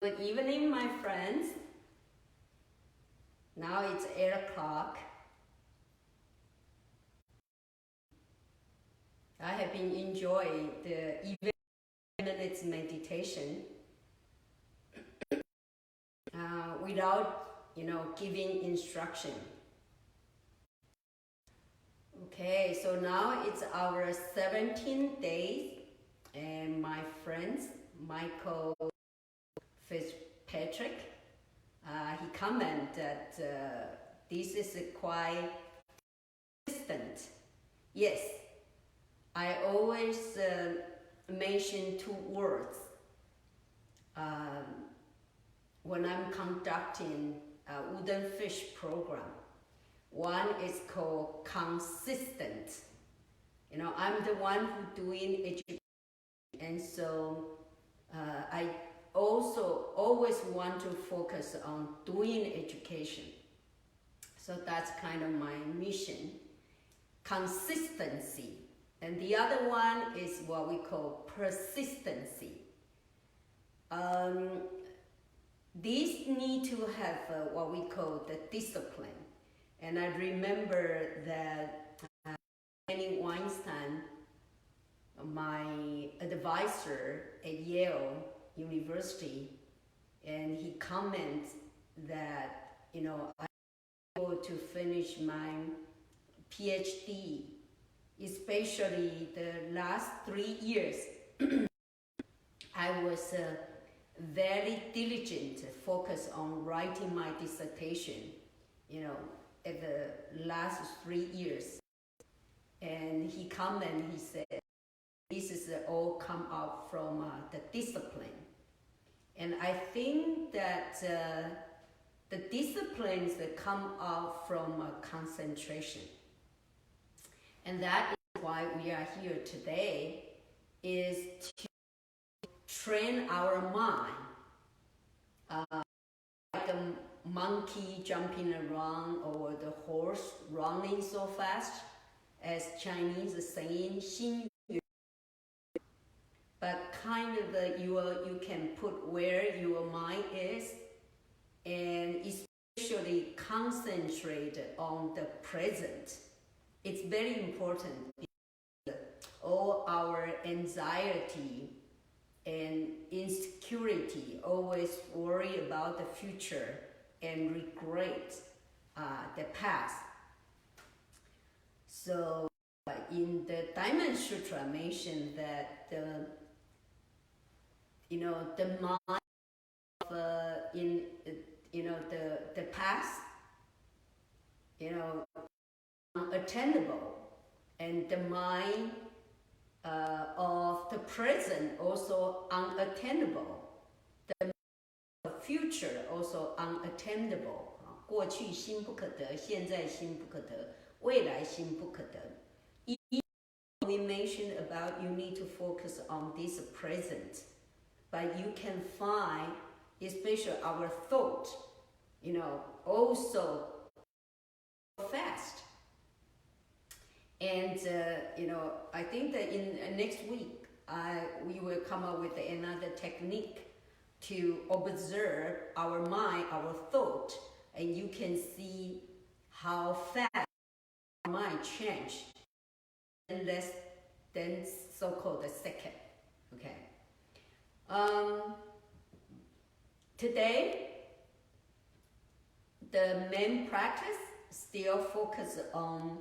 Good evening, my friends. Now it's 8 o'clock. I have been enjoying the 11 minutes meditation without, giving instruction. Okay, so now it's our 17th day, and my friends, Michael Fitzpatrick, he commented that this is quite consistent. Yes, I always mention two words when I'm conducting a Woodenfish program. One is called consistent. I'm the one who doing education, and so I also always want to focus on doing education. So that's kind of my mission, consistency. And the other one is what we call persistency. These need to have what we call the discipline. And I remember that Danny Weinstein, my advisor at Yale University, and he comments that, I'm able to finish my PhD, especially the last 3 years. I was very diligent, focused on writing my dissertation, at the last 3 years. And he commented, he said, this is all come out from the discipline. And I think that the disciplines that come out from concentration. And that is why we are here today, is to train our mind. Like a monkey jumping around or the horse running so fast, as Chinese saying, 心 but kind of you can put where your mind is and especially concentrate on the present. It's very important. All our anxiety and insecurity, always worry about the future and regret the past. So in the Diamond Sutra mentioned that the mind in the past, unattainable, and the mind of the present also unattainable, the future also unattainable. 过去心不可得，现在心不可得，未来心不可得。We mentioned about you need to focus on this present, but you can find, especially our thought, also fast. And I think that in next week we will come up with another technique to observe our mind, our thought, and you can see how fast our mind change in less than so-called a second. Okay. Today, the main practice still focus on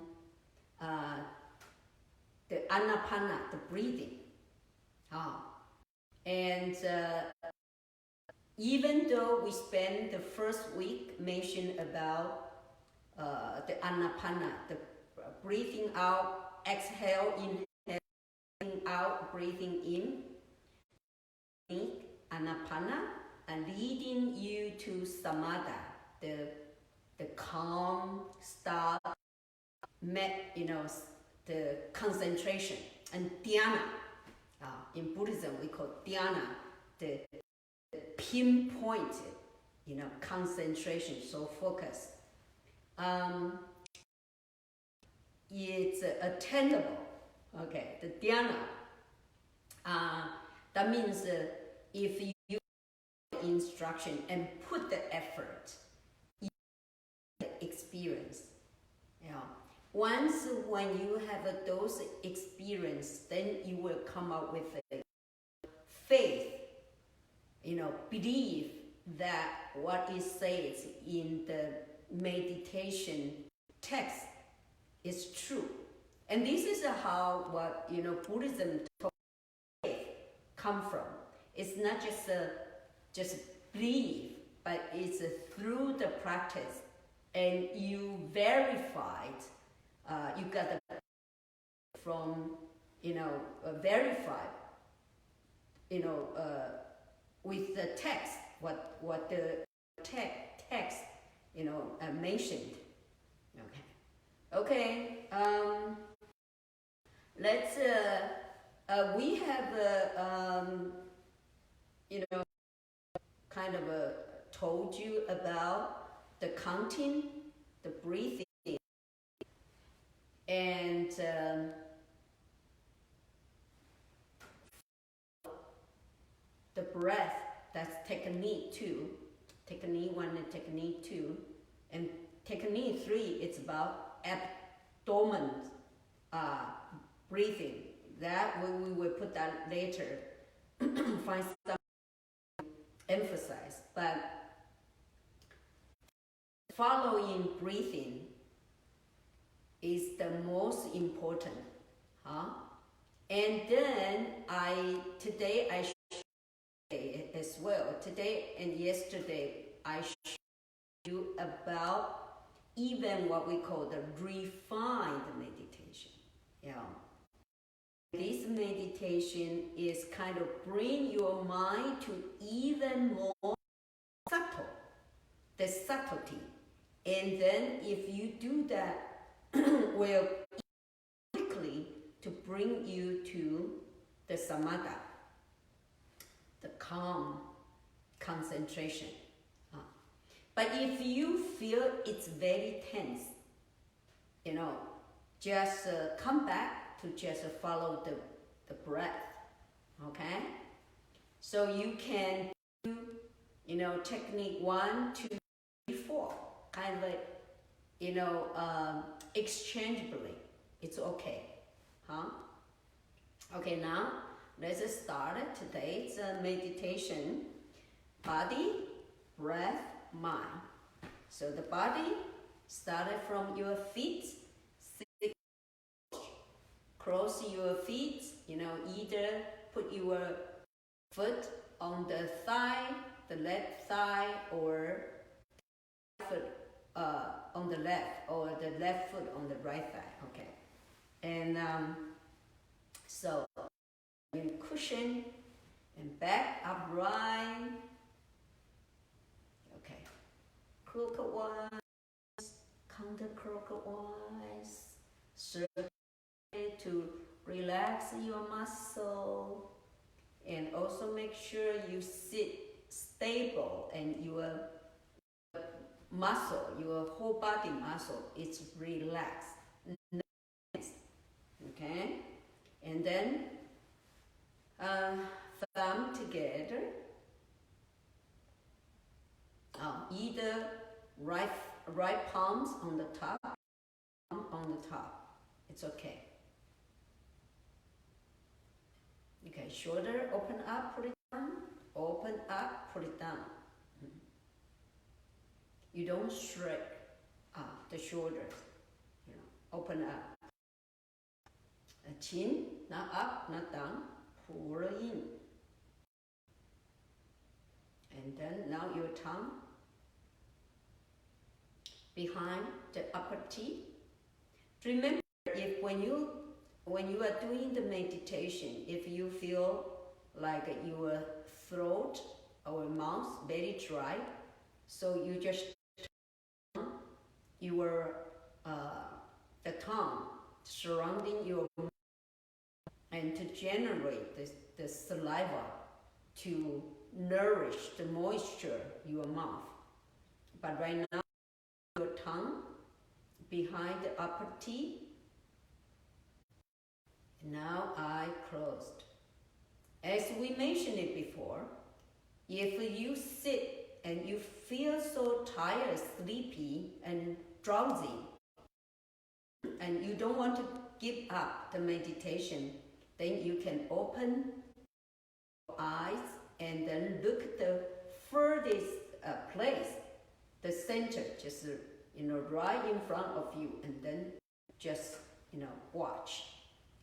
the anapanna, the breathing. And even though we spend the first week mentioned about the anapanna, the breathing out, exhale, inhale, breathing out, breathing in, anapanna, and leading you to samadha, the calm, stop, the concentration, and dhyana. In Buddhism, we call dhyana the pinpointed, concentration, so focus. It's attainable. Okay, the dhyana. That means if you instruction and put the effort in the experience. Once when you have those experience, then you will come up with a faith, believe that what is said in the meditation text is true. And this is how Buddhism come from. It's not just believe, but it's through the practice, and you verified. You got the from verified. With the text, what the text mentioned. Okay. Let's. We have kind of told you about the counting, the breathing, and the breath. That's technique 2, technique 1 and technique 2, and technique 3. It's about abdomen breathing. That we will put that later. Find some emphasize, but following breathing is the most important, And then today I as well. Today and yesterday I showed you about even what we call the refined meditation. This meditation is kind of bring your mind to even more subtle, the subtlety. And then if you do that, will quickly to bring you to the samatha, the calm concentration. But if you feel it's very tense, just come back to just follow the breath, okay? So you can do, technique 1, 2, 3, 4, kind of like, exchangeably. It's okay, Okay, now let's start today's meditation. Body, breath, mind. So the body started from your feet. Cross your feet, either put your foot on the thigh, the left thigh, or foot on the left, or the left foot on the right thigh, okay? And so you cushion and back upright, okay? Clockwise, counterclockwise, to relax your muscle, and also make sure you sit stable and your muscle, your whole body muscle is relaxed. Okay? And then thumb together. Either right palms on the top, It's okay. Okay, shoulder open up, put it down. Open up, put it down. You don't shrink the shoulders. Open up. Chin, not up, not down. Pull in. And then now your tongue behind the upper teeth. Remember, if when you are doing the meditation, if you feel like your throat or mouth very dry, so you just turn your the tongue surrounding your mouth and to generate the saliva to nourish the moisture in your mouth. But right now, your tongue behind the upper teeth. Now eye closed. As we mentioned it before, If you sit and you feel so tired, sleepy, and drowsy, and you don't want to give up the meditation, then you can open your eyes and then look at the furthest place, the center, just right in front of you, and then just watch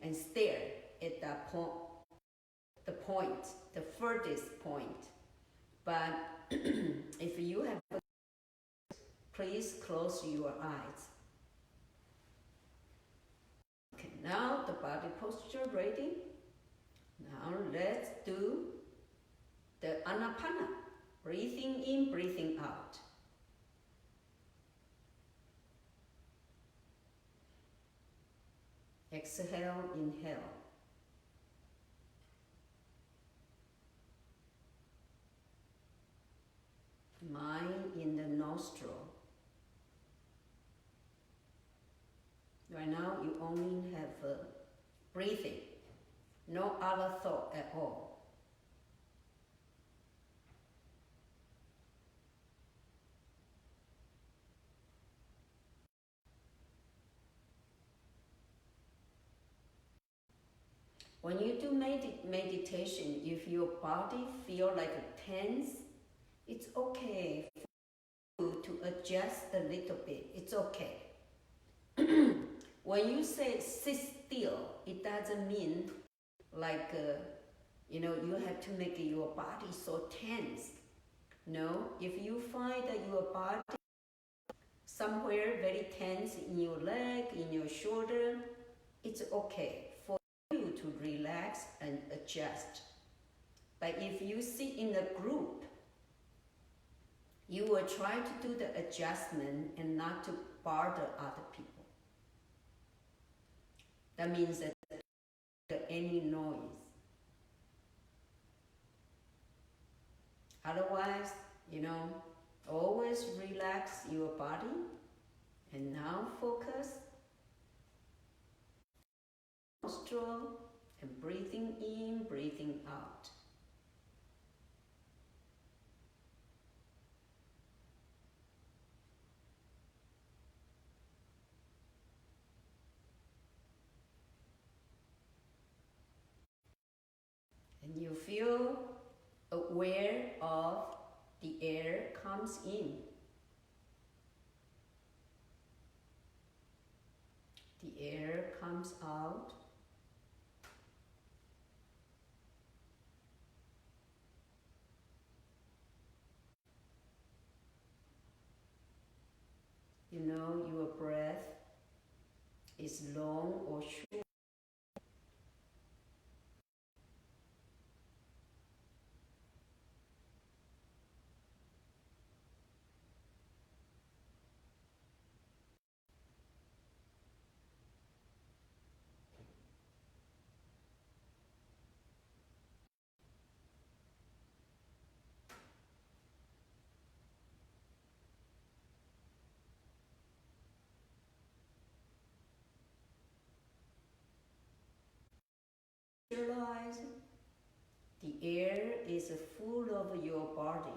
and stare at that point, the furthest point. But if you have, please close your eyes. Okay, now the body posture ready. Now let's do the Anapanna, breathing in, breathing out. Exhale, inhale. Mind in the nostril. Right now you only have breathing, no other thought at all. When you do meditation, if your body feel like tense, it's okay for you to adjust a little bit. It's okay. When you say sit still, it doesn't mean like you have to make your body so tense. No, if you find that your body somewhere very tense in your leg, in your shoulder, it's okay for you to relax and adjust. But if you sit in a group, you will try to do the adjustment and not to bother other people. That means that any noise. Otherwise, always relax your body. And now focus nostril and breathing in, breathing out. And you feel aware of the air comes in. The air comes out. Your breath is long or short. Visualize the air is full of your body.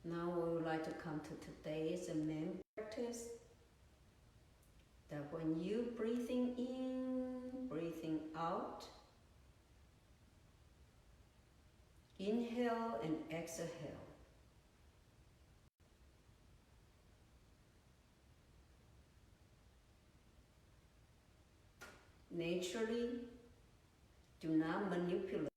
Now we would like to come to today's main practice. That when you breathing in, breathing out, inhale and exhale. Naturally, do not manipulate.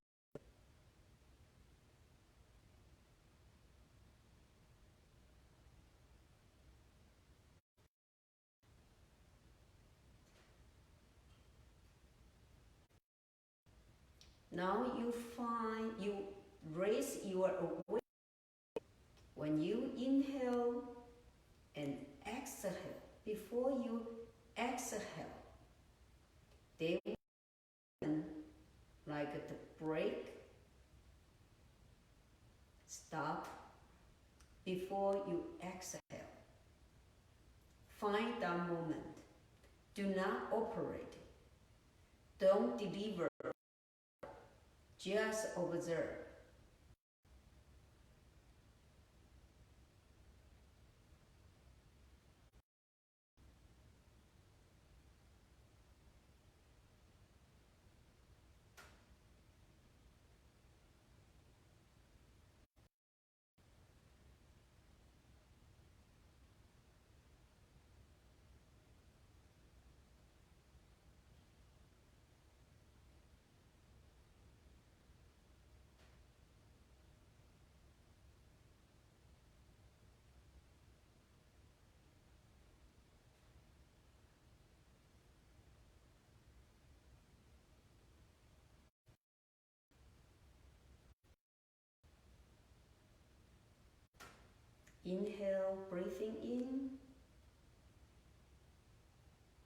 Now you raise your awareness. When you inhale and exhale, before you exhale, they will like the break, stop before you exhale. Find that moment. Do not operate. Don't deliver. Just observe. Inhale, breathing in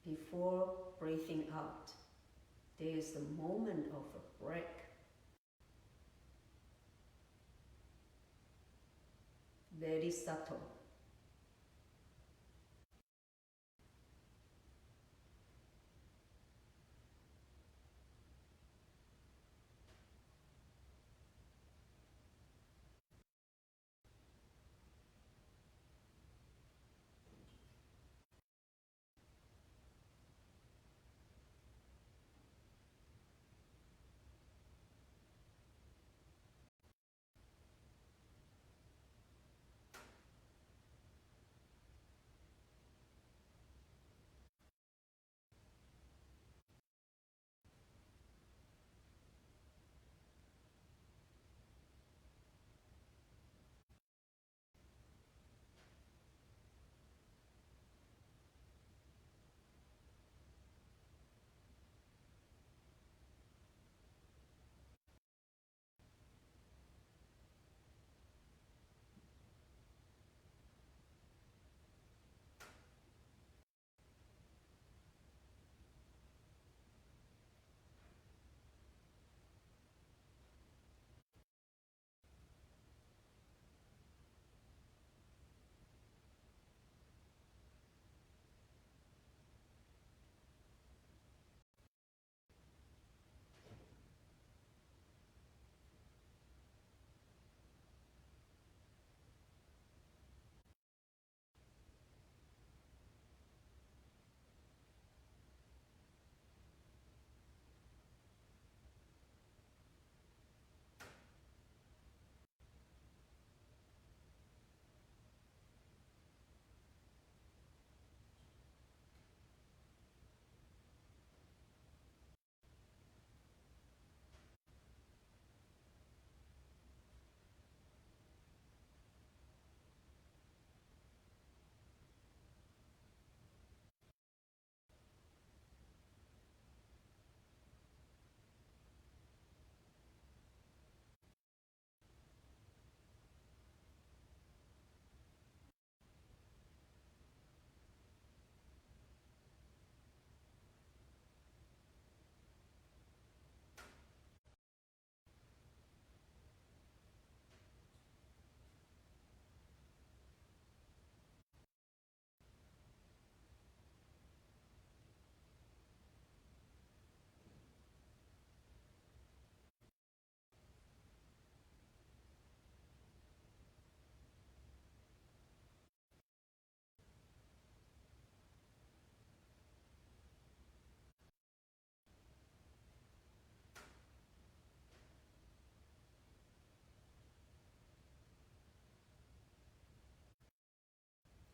before breathing out. There is a moment of a break. Very subtle.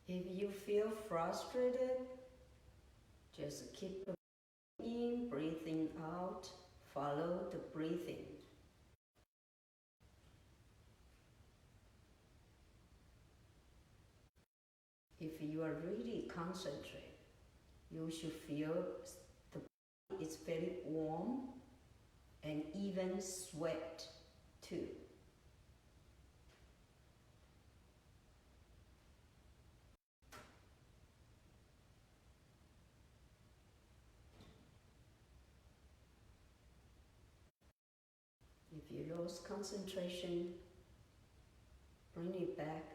If you feel frustrated, just keep breathing in, breathing out, follow the breathing. If you are really concentrated, you should feel the body is very warm and even even sweat too. If you lose concentration, bring it back.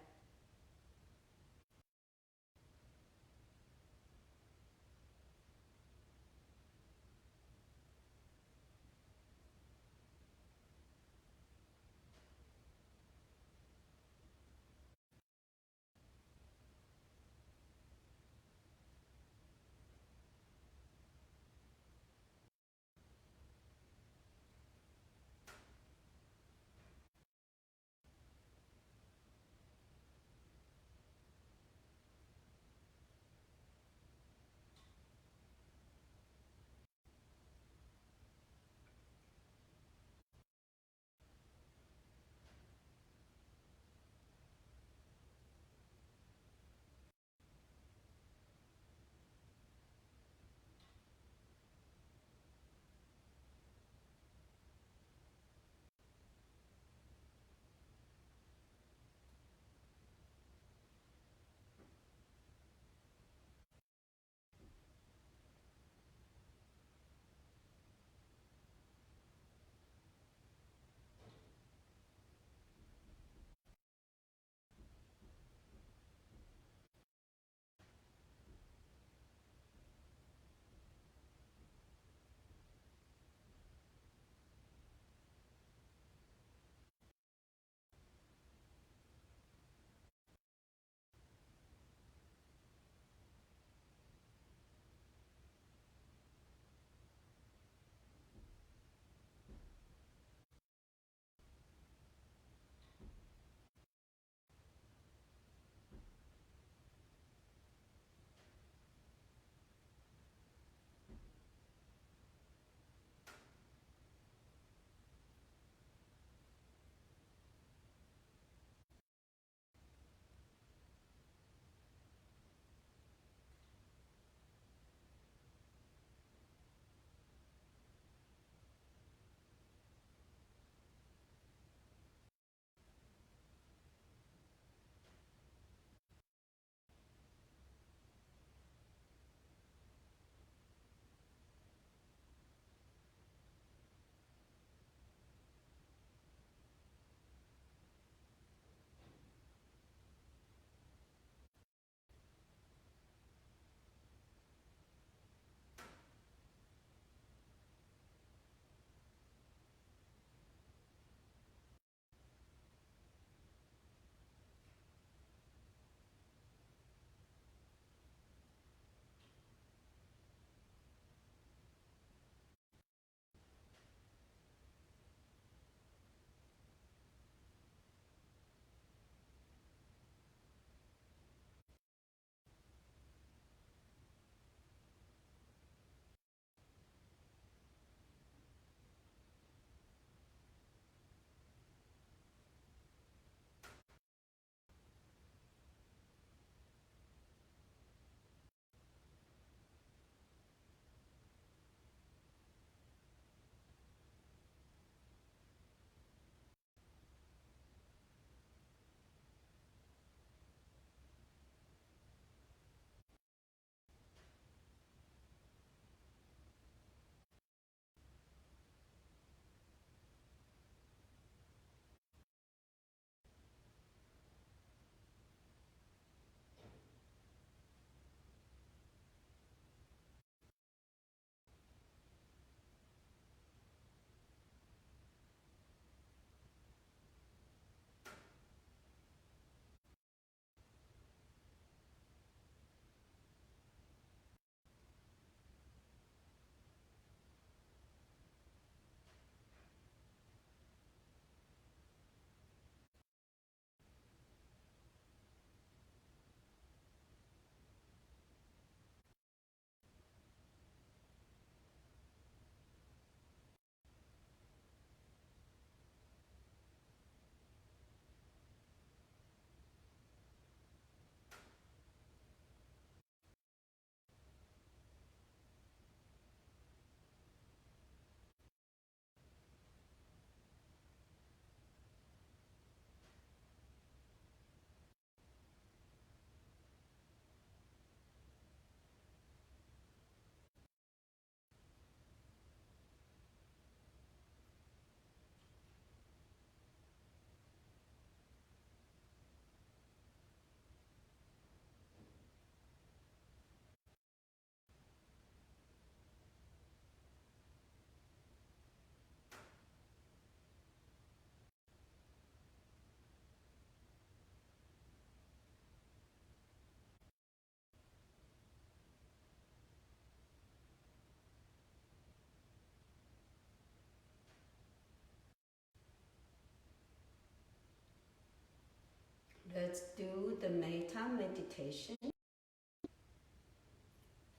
let's do the metta meditation,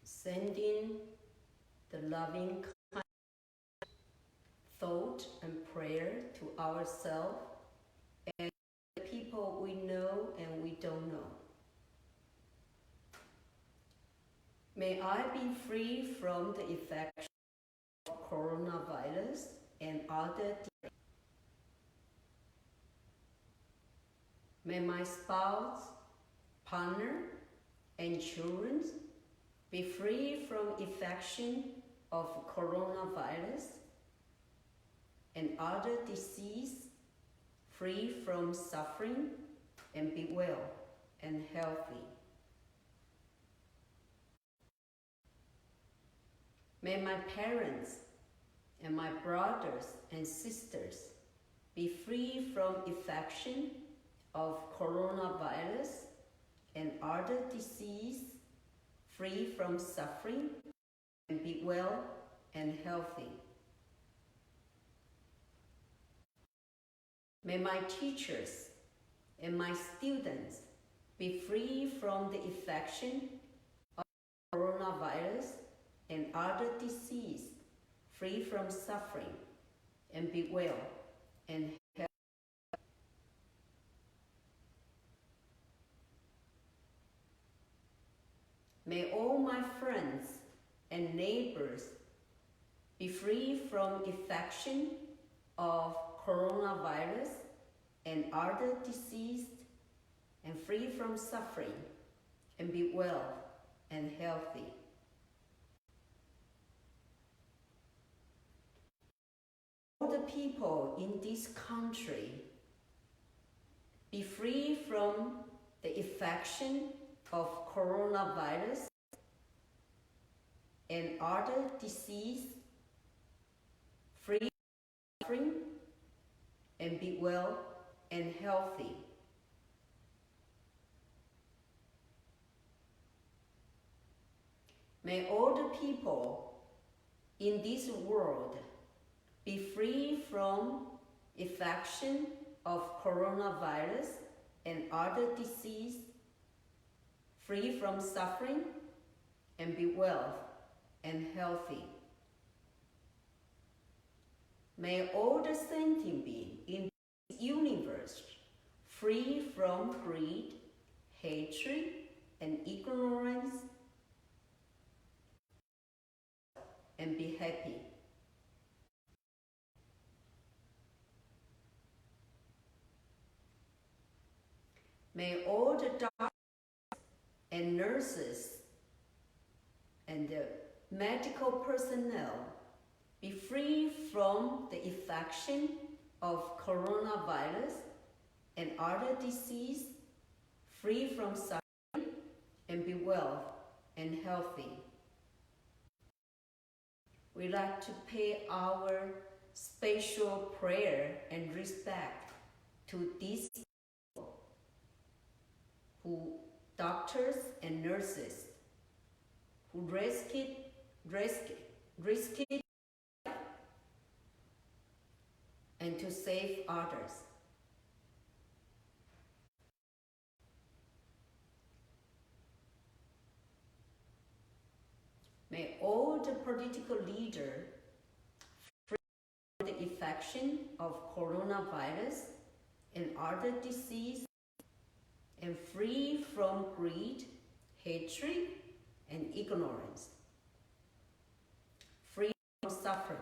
sending the loving kind thought and prayer to ourselves and the people we know and we don't know. May I be free from the effects of coronavirus and other diseases. May my spouse, partner, and children be free from infection of coronavirus and other disease, free from suffering, and be well and healthy. May my parents and my brothers and sisters be free from infection of coronavirus and other disease, free from suffering, and be well and healthy. May my teachers and my students be free from the infection of coronavirus and other disease, free from suffering, and be well and healthy. May all my friends and neighbors be free from infection of coronavirus and other disease, and free from suffering, and be well and healthy. All the people in this country be free from the infection of coronavirus and other disease, free from suffering, and be well and healthy. May all the people in this world be free from infection of coronavirus and other disease, free from suffering, and be well and healthy. May all the sentient beings in this universe free from greed, hatred, and ignorance, and be happy. May all the doctors and nurses and the medical personnel be free from the infection of coronavirus and other disease, free from suffering, and be well and healthy. We like to pay our special prayer and respect to these people, who doctors and nurses who risked and to save others. May all the political leaders free from the infection of coronavirus and other disease, and free from greed, hatred, and ignorance, free from suffering,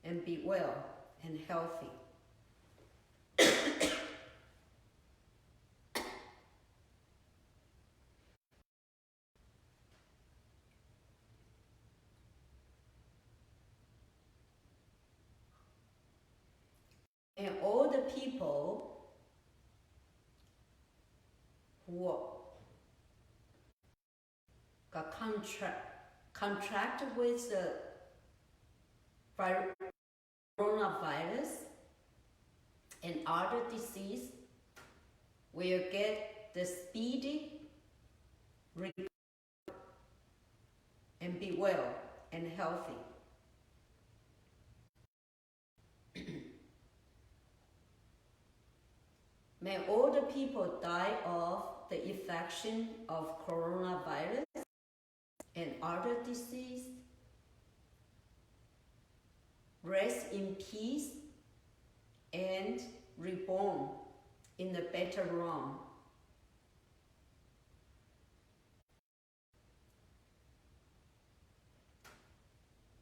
and be well and healthy. And all the people who got contracted with the coronavirus and other disease will get the speedy recovery and be well and healthy. May all the people die of the infection of coronavirus and other disease rest in peace and reborn in a better realm.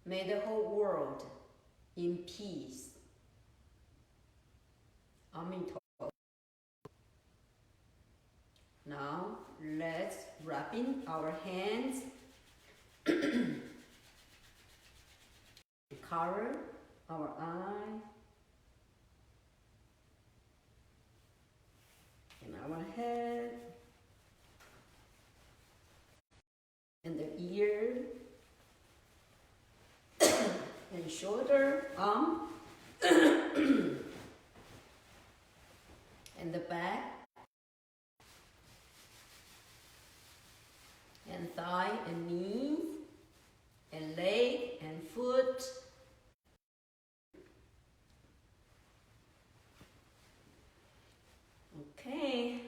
May the whole world in peace. Amen. Now let's rub in our hands. Cover our eye and our head and the ear and shoulder, arm and the back and thigh and knees and leg and foot. Okay.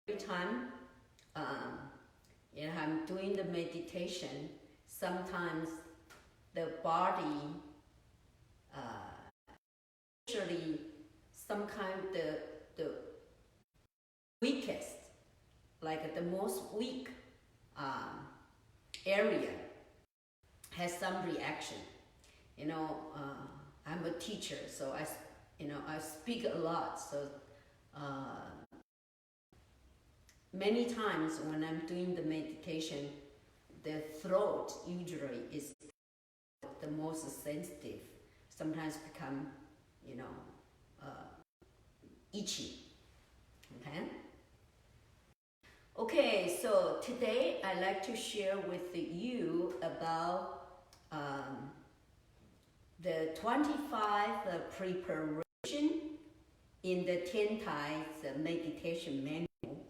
Every time I'm doing the meditation, sometimes the body, usually some kind the weakest, like the most weak area has some reaction. I'm a teacher, so I speak a lot. So many times when I'm doing the meditation, the throat usually is the most sensitive. Sometimes become, itchy. Okay, so today I'd like to share with you about the 25 preparation in the Tiantai meditation manual.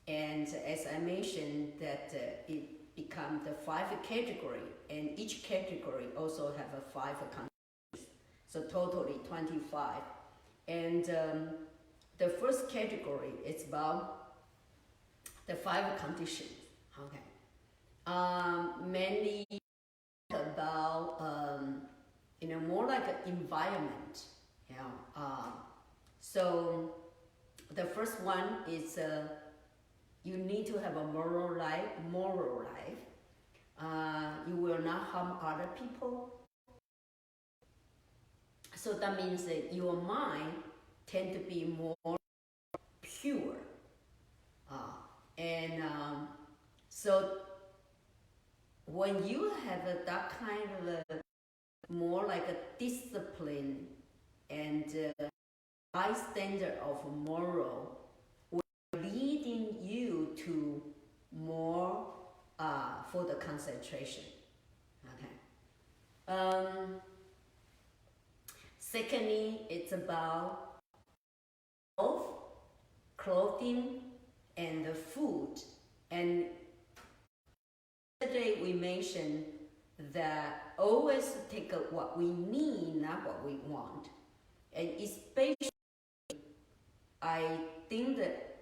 And as I mentioned that it becomes the 5 category, and each category also have a 5 conditions. So totally 25. And the first category is about the 5 conditions. Okay. Mainly about more like an environment. So the first one is you need to have a moral life. You will not harm other people. So that means that your mind tend to be more pure. So when you have that kind of more like a discipline and high standard of moral, leading you to more for the concentration. Okay. Secondly, it's about health, clothing, and the food. And yesterday we mentioned that always take what we need, not what we want. And especially, I think that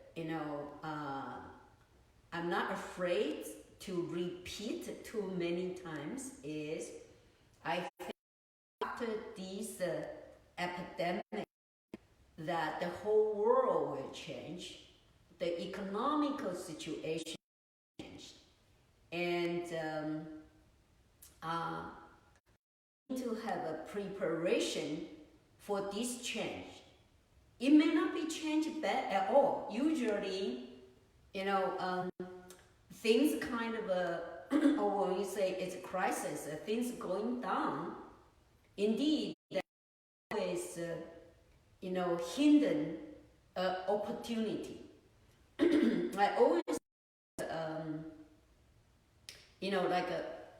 I'm not afraid to repeat too many times is I think after this epidemic that the whole world will change, the economical situation changed, and to have a preparation for this change. It may not be changed bad at all. Usually, things kind of, or when we say it's a crisis, things going down. Indeed, there is, hidden opportunity. I always,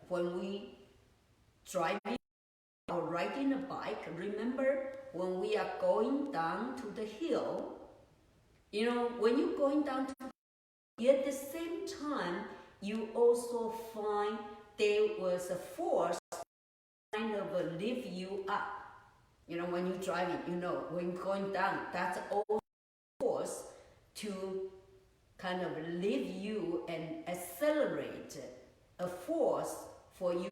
when we driving or riding a bike, remember when we are going down to the hill, when you're going down to the hill, at the same time, you also find there was a force kind of lift you up. When you're driving, when you're going down, that's all force to kind of lift you and accelerate a force for you.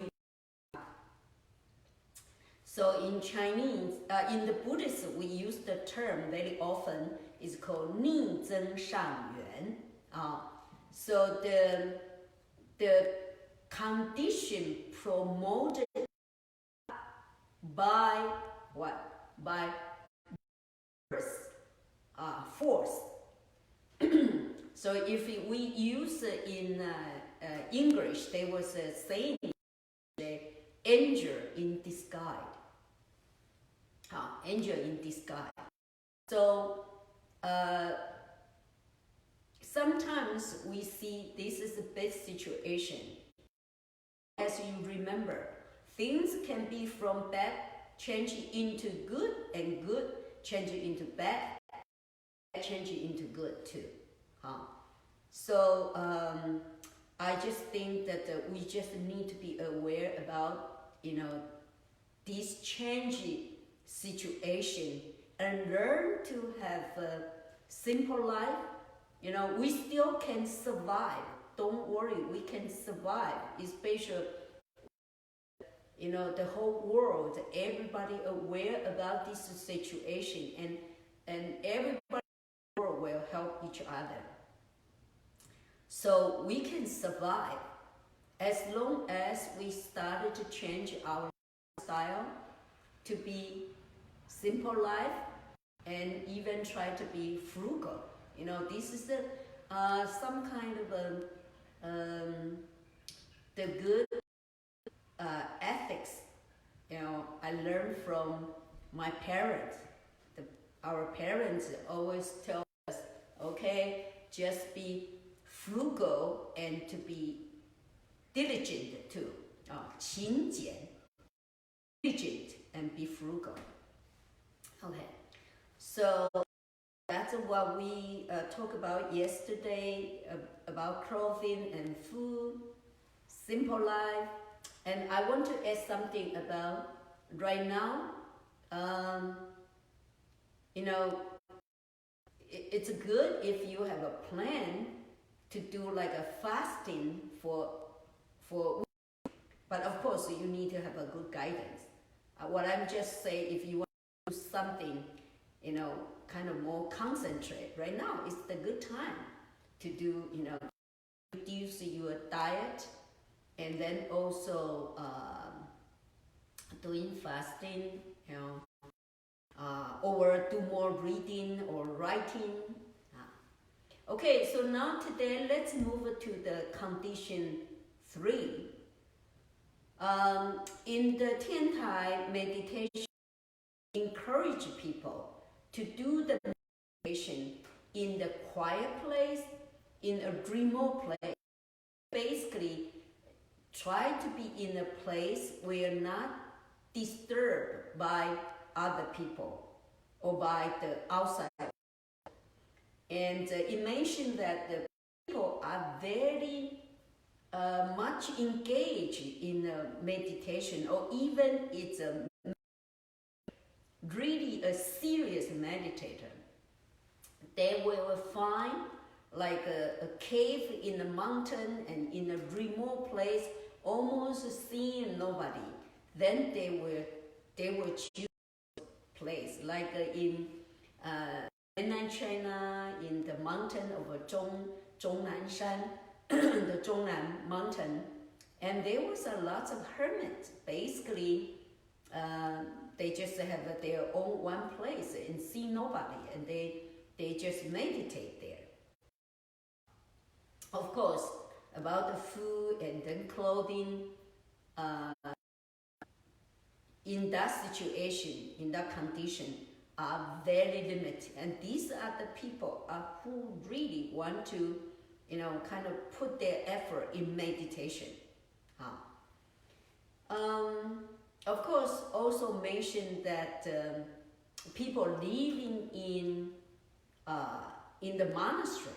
So in Chinese, in the Buddhist, we use the term very often. It's called 逆增上缘. So the condition promoted by what? By force. So if we use in English, there was a saying, angel in disguise. Angel in disguise. So sometimes we see this is a bad situation. As you remember, things can be from bad changing into good, and good changing into bad, changing into good too. So I just think that we just need to be aware about this changing situation and learn to have a simple life. We still can survive. Don't worry, we can survive. Especially, the whole world, everybody aware about this situation, and everybody in the world will help each other. So we can survive as long as we started to change our style to be simple life and even try to be frugal. This is some kind of the good ethics. I learned from my parents. Our parents always tell us, okay, just be frugal and to be diligent too. 勤俭, diligent and be frugal. Okay, so that's what we talked about yesterday, about clothing and food, simple life. And I want to add something about right now. It's good if you have a plan to do like a fasting for, but of course you need to have a good guidance. What I'm just saying, if you want to do something, kind of more concentrate, right now is the good time to do, reduce your diet, and then also doing fasting, or do more reading or writing. Okay, so now today let's move to the condition 3. In the Tiantai meditation, encourage people to do the meditation in the quiet place, in a remote place. Basically, try to be in a place where you're not disturbed by other people or by the outside. And it mentioned that the people are very much engaged in meditation, or even it's really a serious meditator. They will find like a cave in the mountain and in a remote place, almost seeing nobody. Then they will choose a place, like in mainland China, in the mountain of Zhongnanshan, the Zhongnan mountain, and there was a lot of hermits. Basically, they just have their own one place and see nobody, and they just meditate there. Of course, about the food and then clothing, in that situation, in that condition, are very limited. And these are the people who really want to, kind of put their effort in meditation. Of course, also mentioned that people living in the monastery.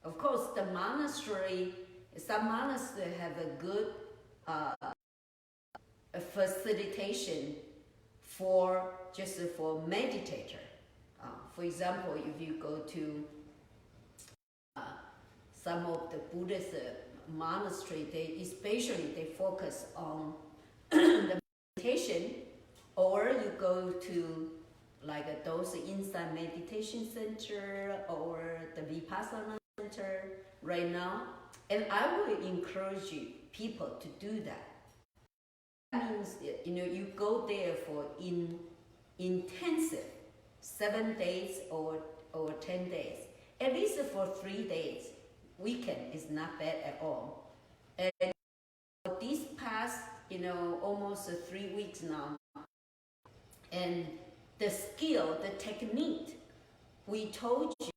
Of course, the monastery, some monasteries have a good a facilitation for just for meditator. For example, if you go to some of the Buddhist monastery, they focus on the meditation, or you go to like those inside meditation center or the Vipassana center right now, and I would encourage people to do that. That means you go there for intensive 7 days or 10 days, at least for 3 days. Weekend is not bad at all. And these past almost 3 weeks now, and the skill, the technique we told you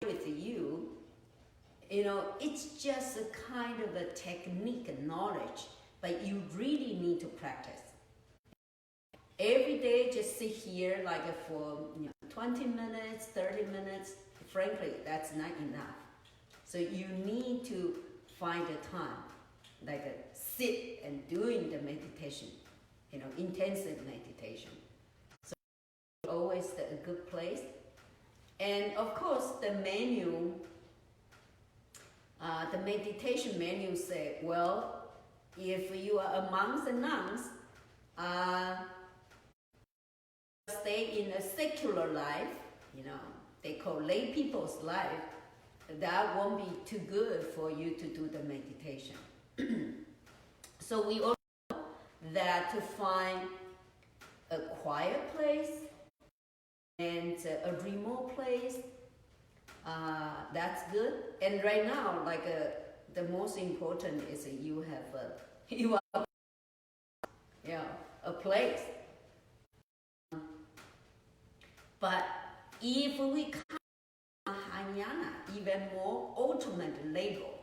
with you, it's just a kind of a technique knowledge, but you really need to practice. Every day, just sit here like for 20 minutes, 30 minutes. Frankly, that's not enough. So you need to find a time, like sit and doing the meditation, intensive meditation. So always a good place. And of course, the meditation menu say, well, if you are a monks and nuns, stay in a secular life, they call lay people's life, that won't be too good for you to do the meditation. So we also know that to find a quiet place and a remote place, that's good. And right now, like the most important is you have a place. But if we come to Mahayana, even more ultimate level,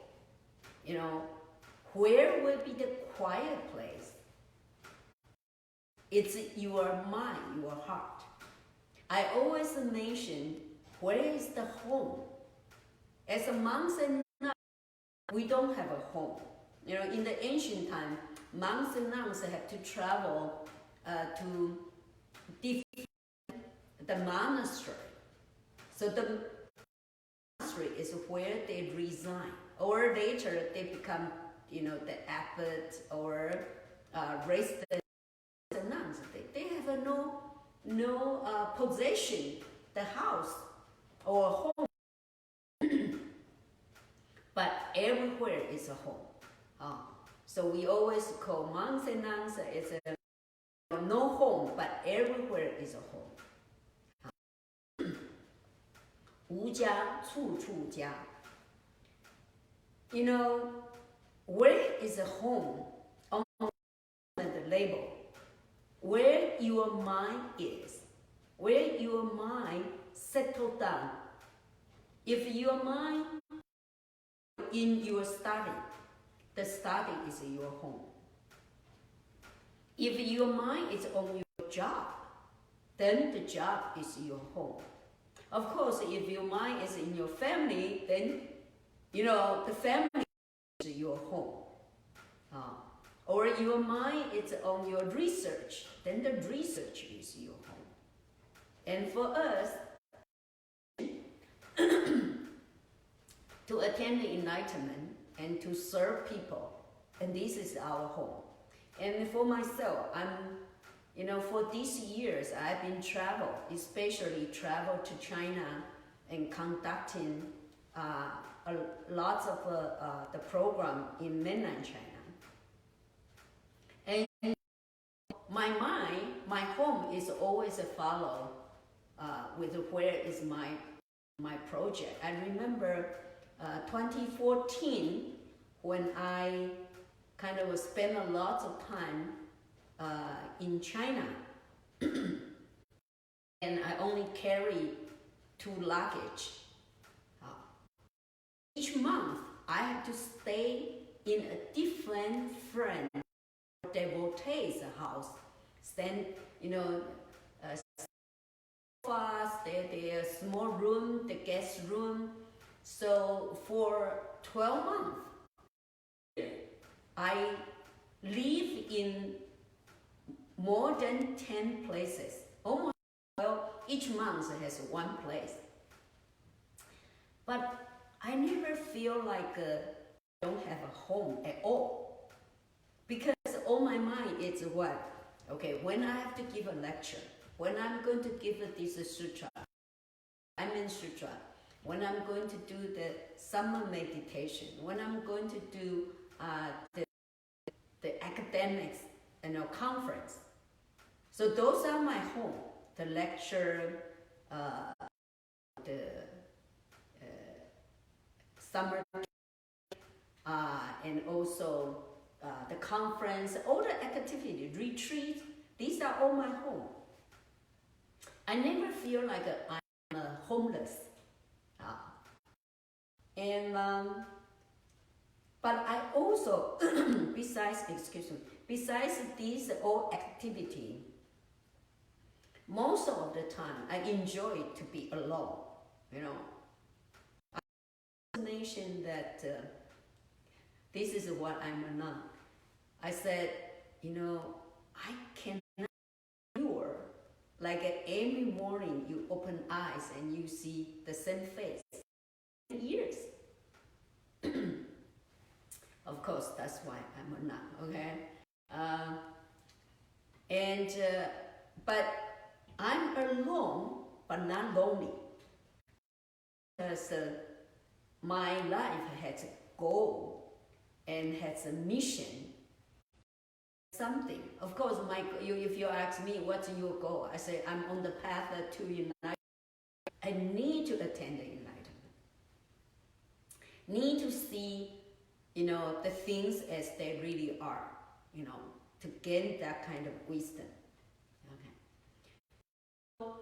where will be the quiet place? It's your mind, your heart. I always mention, where is the home? As a monks and nuns, we don't have a home. In the ancient time, monks and nuns have to travel to defend the monastery. So the monastery is where they reside, or later they become, the abbot or raise the nuns. They have no possession, the house or home, but everywhere is a home. So we always call monks and nuns as no home, but everywhere is a home. 无家处处家. Where is a home on the label? Where your mind is, where your mind settled down. If your mind in your study, the study is your home. If your mind is on your job, then the job is your home. Of course, if your mind is in your family, then the family is your home. Or your mind is on your research, then the research is your home. And for us, to attain the enlightenment and to serve people, and this is our home. And for myself, for these years, I've been especially travel to China and conducting lots of the program in mainland China. And my home is always a follow with where is my project. I remember 2014 when I kind of spent a lot of time in China, and I only carry 2 luggage. Each month, I have to stay in a different friend devotee's house. Stand, sofas, their small room, the guest room. So for 12 months, I live in more than 10 places. Almost, well, each month has one place. But I never feel like I don't have a home at all. Because on my mind is what? Okay, when I have to give a lecture, when I'm going to give this sutra, I'm in sutra, when I'm going to do the summer meditation, when I'm going to do the academics, conference. So those are my home. The lecture, the summer, and also the conference, all the activity, retreat. These are all my home. I never feel like I'm homeless. But I also, besides these all activity, most of the time I enjoy to be alone. I mentioned that this is what I'm a nun. I said, I cannot endure like every morning you open eyes and you see the same face. Years. Of course, that's why I'm a nun, okay? But I'm alone, but not lonely. Because my life has a goal and has a mission. Something. Of course, if you ask me what's your goal, I say I'm on the path to enlightenment. I need to attain the enlightenment. Need to see, the things as they really are, to gain that kind of wisdom. Okay. So,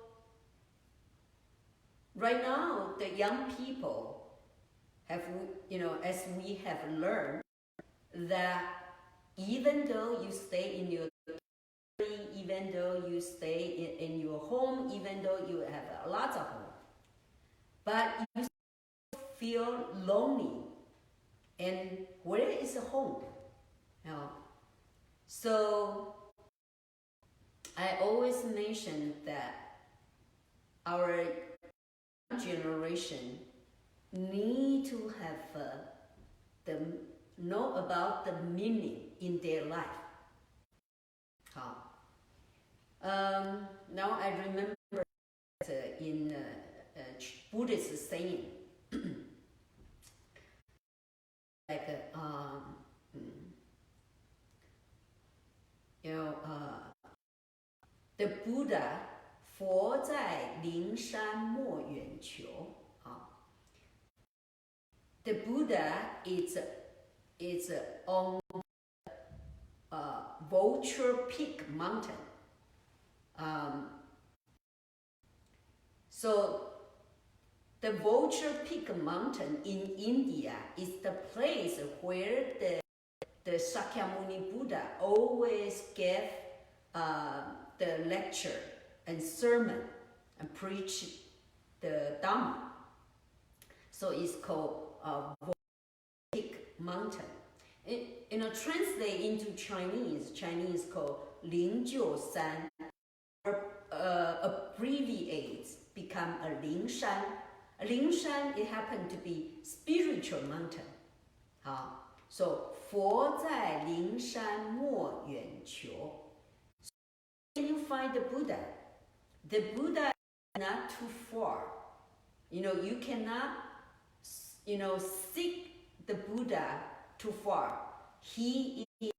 right now, the young people have, as we have learned, that even though you stay in your country, even though you stay in your home, even though you have lots of home, but you feel lonely, and where is the home? So I always mention that our generation need to have know about the meaning in their life. Now I remember that in Buddhist saying, the Buddha 佛在灵山莫远求. The Buddha is on Vulture Peak Mountain. So the Vulture Peak Mountain in India is the place where the Shakyamuni Buddha always gave the lecture and sermon and preach the Dhamma. So it's called Vulture Peak Mountain. Translate into Chinese called 灵鹫山, or abbreviates become a 灵山. A 灵山, it happened to be spiritual mountain. So 佛在灵山莫远求. So when you find the Buddha is not too far. You cannot, seek the Buddha too far. He is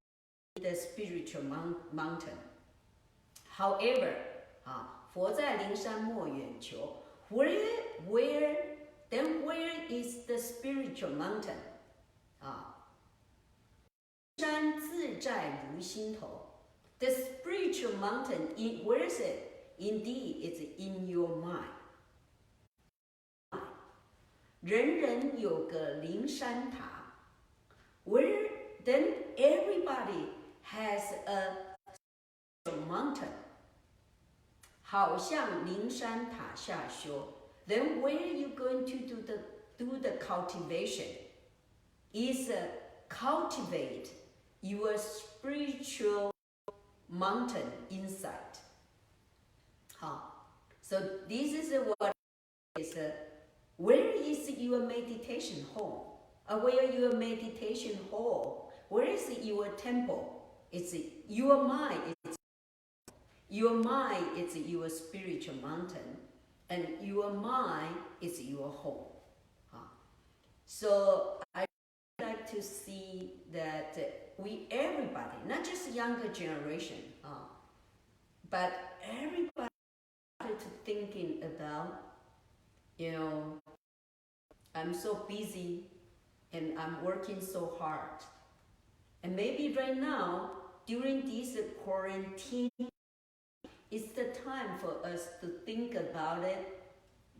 the spiritual mountain. However, 佛在灵山莫远求. Where is the spiritual mountain? 山自在汝心头. The spiritual mountain, where is it? Indeed, it's in your mind. 人人有个灵山塔. Where then everybody has a mountain. 好向灵山塔下修. Then where are you going to do the cultivation? Is cultivate your spiritual mountain inside. So this is what is, where is your meditation home? Where your meditation hall? Where is your temple? It's your mind. Your mind is your spiritual mountain, and your mind is your home. So I like to see that everybody, not just younger generation, but everybody to thinking about, I'm so busy and I'm working so hard. And maybe right now, during this quarantine, it's the time for us to think about it.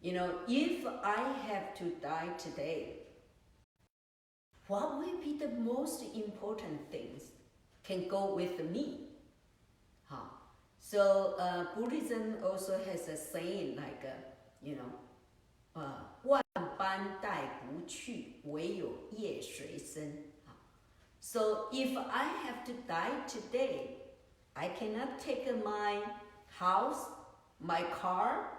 If I have to die today, what will be the most important things can go with me? So Buddhism also has a saying like, 万般带不去，唯有业随身。So if I have to die today, I cannot take my house, my car,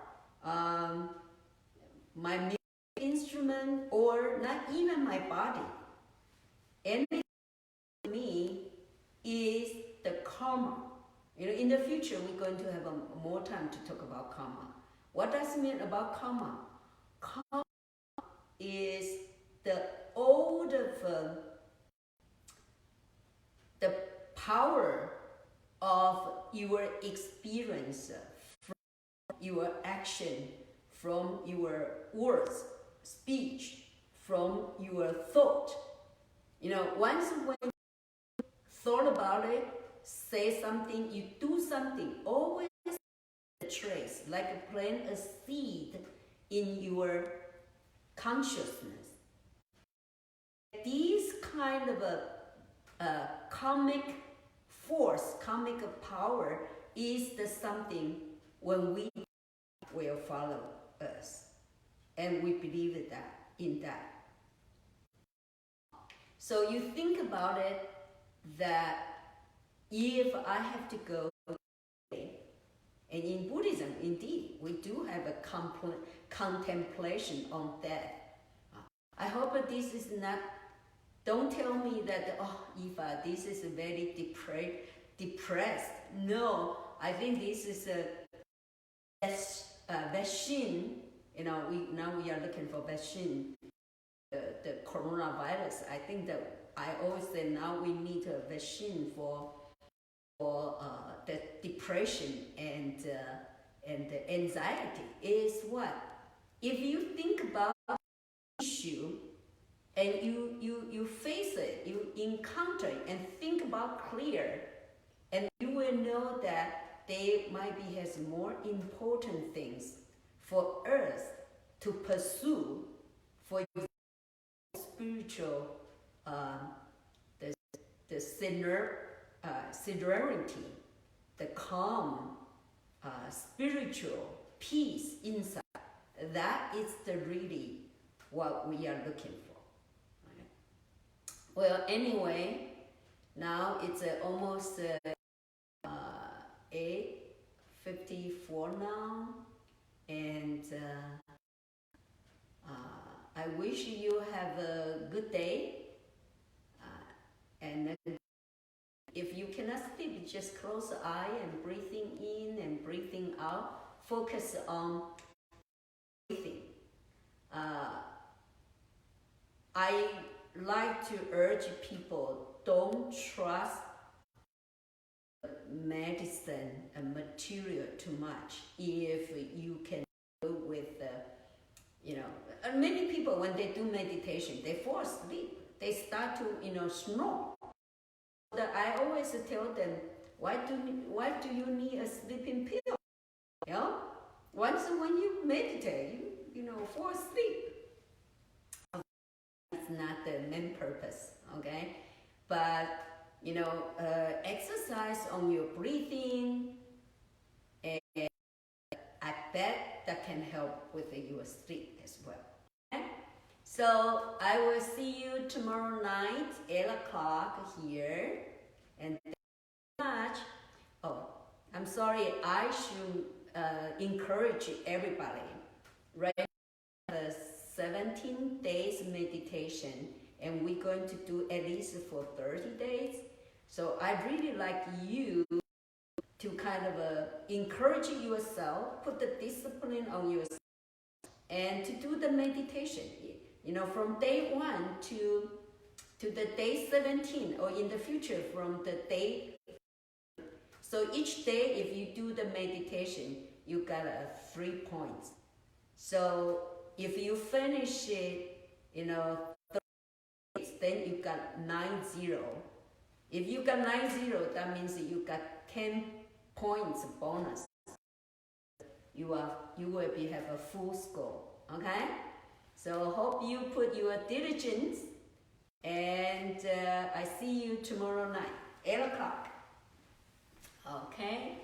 my music instrument, or not even my body. Anything to me is the karma. In the future, we're going to have more time to talk about karma. What does it mean about karma? Karma is the old of the power of your experience from your action, from your words, speech, from your thought. Once when you thought about it, say something, you do something, always a trace, like plant a seed in your consciousness. This kind of a karmic force, karmic power is the something when we will follow us, and we believe in that. So you think about it, that if I have to go, and in Buddhism, indeed, we do have a contemplation on that. I hope that this is not, don't tell me that, Eva, this is very depressed. No, I think this is a vaccine. Now we are looking for vaccine, the coronavirus. I think that I always say now we need a vaccine for the depression and the anxiety. Is what? If you think about the issue and you face it, you encounter it and think about clear, and you will know that there might be has more important things for us to pursue for spiritual the serenity, the calm, spiritual peace inside. That is the what we are looking for. Okay? Well, anyway, now it's almost 8:54 now, and I wish you have a good day. And if you cannot sleep, just close the eye and breathing in and breathing out. Focus on breathing. I like to urge people, don't trust medicine and material too much. If you can go with many people, when they do meditation, they fall asleep. They start to snore. I always tell them, why do you need a sleeping pill? Once when you meditate, you fall asleep. It's not the main purpose, okay? But exercise on your breathing, and I bet that can help with your sleep as well. Okay? So I will see you tomorrow night, 8 o'clock here, and thank you so much. I'm sorry, I should encourage everybody, right? The 17 days meditation, and we're going to do at least for 30 days. So I'd really like you to kind of encourage yourself, put the discipline on yourself, and to do the meditation. You know, from day 1 to the day 17, or in the future from the day. So each day, if you do the meditation, you got 3 points. So if you finish it, you know, 30 days, then you got 9-0. If you got 9-0, that means you got 10 points bonus. You will have a full score. Okay? So hope you put your diligence, and I see you tomorrow night, 8 o'clock. Okay?